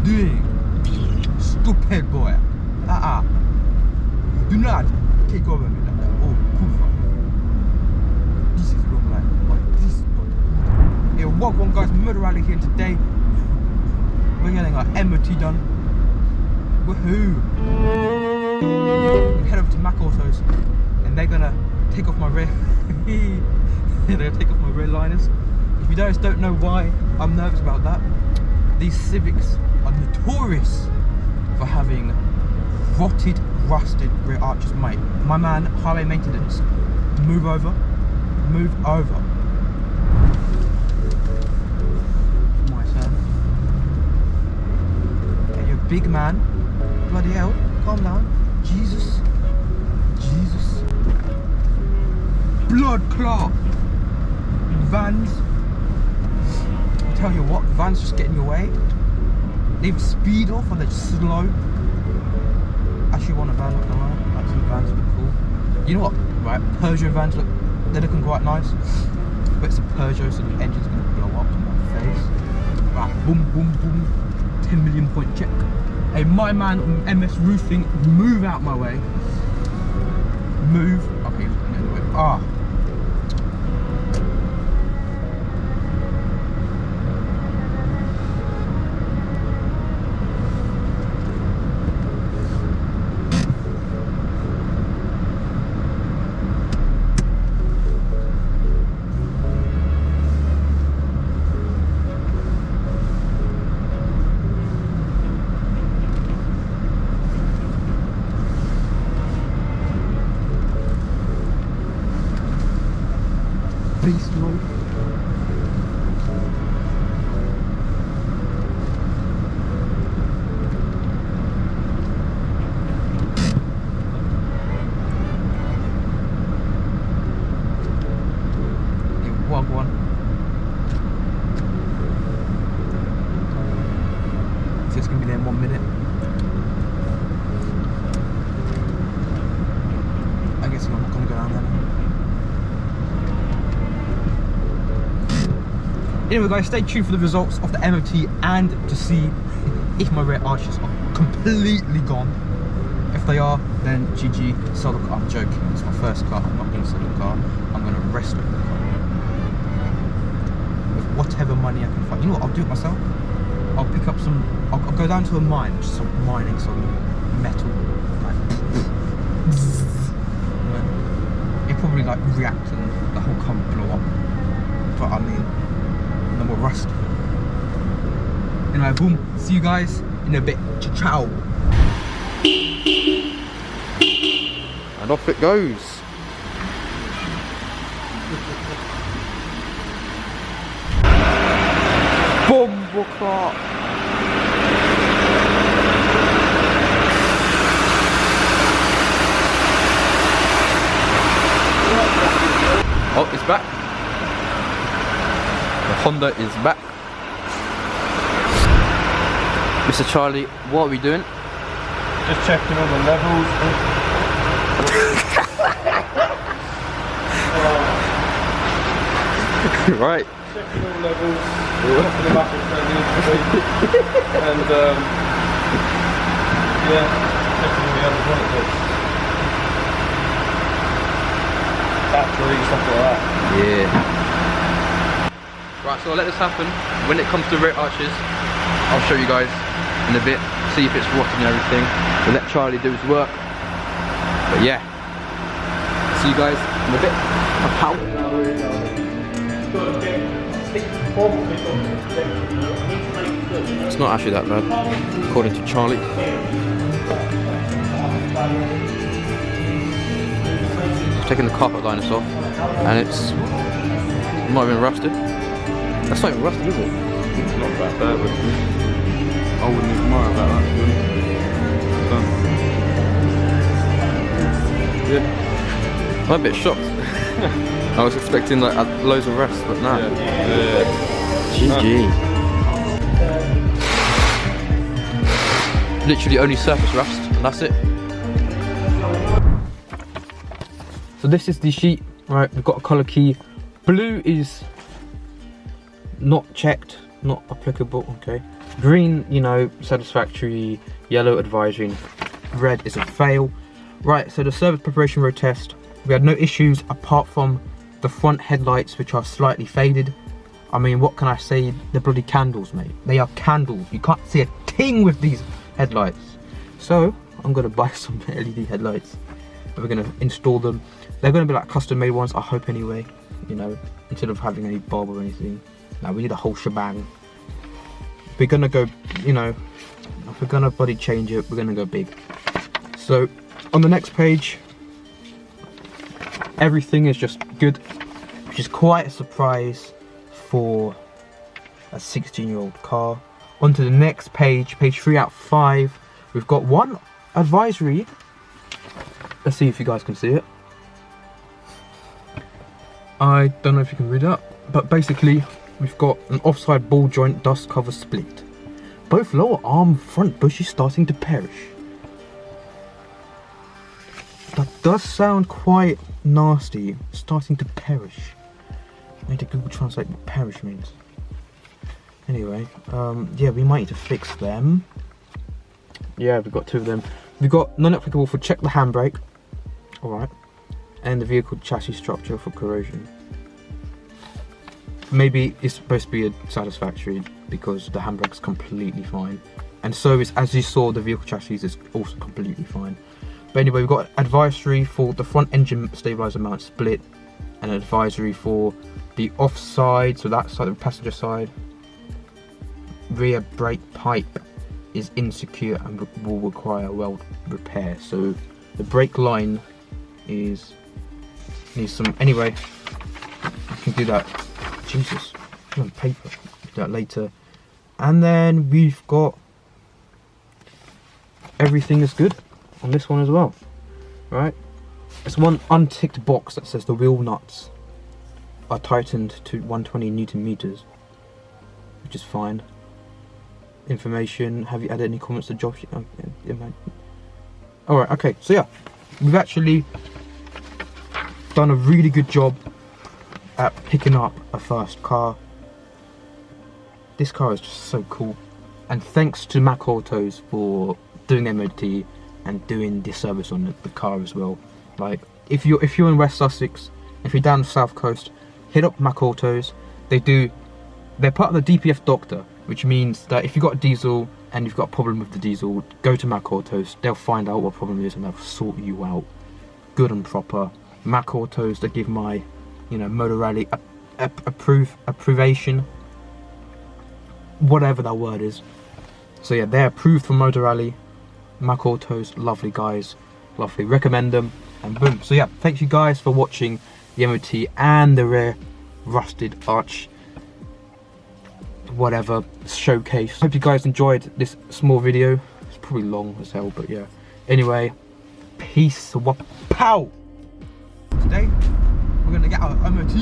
doing? Stupid boy. Do not take over me like that. Oh, kufa. This is wrong line. Oh, this is not. Hey, welcome guys, motorAlli here today. We're getting our MOT done. Woohoo! Head over to Mac Autos and they're gonna take off my rear. They're gonna take off my rear liners. If you guys don't know why I'm nervous about that, these Civics are notorious for having rotted, rusted rear arches. Mate, my man, highway maintenance, move over, move over. My son. Yeah, you're a big man. Bloody hell, calm down. Jesus. Jesus. Blood clot. Vans. I'll tell you what, vans just get in your way. They either speed off or they're just slow. Actually want a van, not gonna lie. Like some vans look cool. You know what, right, Peugeot vans look, they're looking quite nice. But it's a Peugeot, so the engine's gonna blow up in my face. Right, boom, boom, boom. 10 million point check. Hey, my man on MS Roofing, move out my way. Move. Okay, he's getting in the way. Ah. Beast mode. One. So it's gonna be there in 1 minute. I guess I'm not gonna go down there now. Anyway guys, stay tuned for the results of the MOT and to see if my rear arches are completely gone. If they are, then GG, sell the car. I'm joking, it's my first car, I'm not going to sell the car. I'm going to restore the car. With whatever money I can find. You know what, I'll do it myself. I'll pick up some, I'll go down to a mine, just some mining some metal. Like, it probably like react and the whole car will blow up. But I mean, no more rust. Anyway, boom. See you guys in a bit. Ciao. And off it goes. Bomb clock. Oh, it's back. The Honda is back. Mr. Charlie, what are we doing? Just checking all the levels. Right. Checking all levels. Checking the mapping where they need to be. And yeah, checking all the other monitors. Battery, stuff like that. Yeah. Right, so I'll let this happen. When it comes to rear arches, I'll show you guys in a bit, see if it's rotting and everything. We'll let Charlie do his work. But yeah, see you guys in a bit. Pow. It's not actually that bad, according to Charlie. I've taken the carpet liners off, and it's not even rusted. That's not even rusted, is it? It's not that bad, but I wouldn't even worry about that. Yeah. I'm a bit shocked. I was expecting like loads of rust, but no. Yeah. GG. Literally only surface rust, and that's it. So this is the sheet, right? We've got a colour key. Blue is not checked, not applicable, okay. Green, you know, satisfactory. Yellow, advisory. And red is a fail. Right, so the service preparation road test, we had no issues apart from the front headlights, which are slightly faded. I mean, what can I say? The bloody candles, mate. They are candles. You can't see a thing with these headlights. So I'm gonna buy some LED headlights. We're gonna install them. They're gonna be like custom made ones, I hope anyway. You know, instead of having any bulb or anything. Now we need a whole shebang. We're gonna go, you know, if we're gonna bloody change it, we're gonna go big. So on the next page, everything is just good, which is quite a surprise for a 16-year-old car. On to the next page, page 3 out of 5. We've got one advisory. Let's see if you guys can see it. I don't know if you can read it, but basically we've got an offside ball joint dust cover split. Both lower arm front bushes starting to perish. That does sound quite nasty. Starting to perish. I need to Google translate what perish means. Anyway, yeah, we might need to fix them. Yeah, we've got 2 of them. We've got non-applicable for check the handbrake. Alright. And the vehicle chassis structure for corrosion. Maybe it's supposed to be a satisfactory because the handbrake's completely fine. And so is, as you saw, the vehicle chassis is also completely fine. But anyway, we've got advisory for the front engine stabilizer mount split, and advisory for the offside, so that side, the passenger side, rear brake pipe is insecure and will require weld repair. So the brake line needs some. Anyway, you can do that. Jesus, on paper. Do that later. And then we've got everything is good on this one as well, right? It's one unticked box that says the wheel nuts are tightened to 120 Newton meters, which is fine. Information, have you added any comments to job sheet? Alright, okay, so yeah, we've actually done a really good job at picking up a first car. This car is just so cool, and thanks to Mac Autos for doing MOT and doing the service on the car as well. Like, if you're in West Sussex, if you're down the south coast, hit up Mac Autos. They're part of the DPF Doctor, which means that if you've got a diesel and you've got a problem with the diesel, go to Mac Autos. They'll find out what problem it is and they'll sort you out good and proper. Mac Autos, they give my, you know, motorAlli approvation, whatever that word is. So yeah, they're approved for motorAlli. Mac Autos, lovely guys, lovely, recommend them, and boom. So yeah, thank you guys for watching the MOT and the rear rusted arch whatever showcase. Hope you guys enjoyed this small video. It's probably long as hell, but yeah. Anyway, peace. Pow! Today we're gonna get our MOT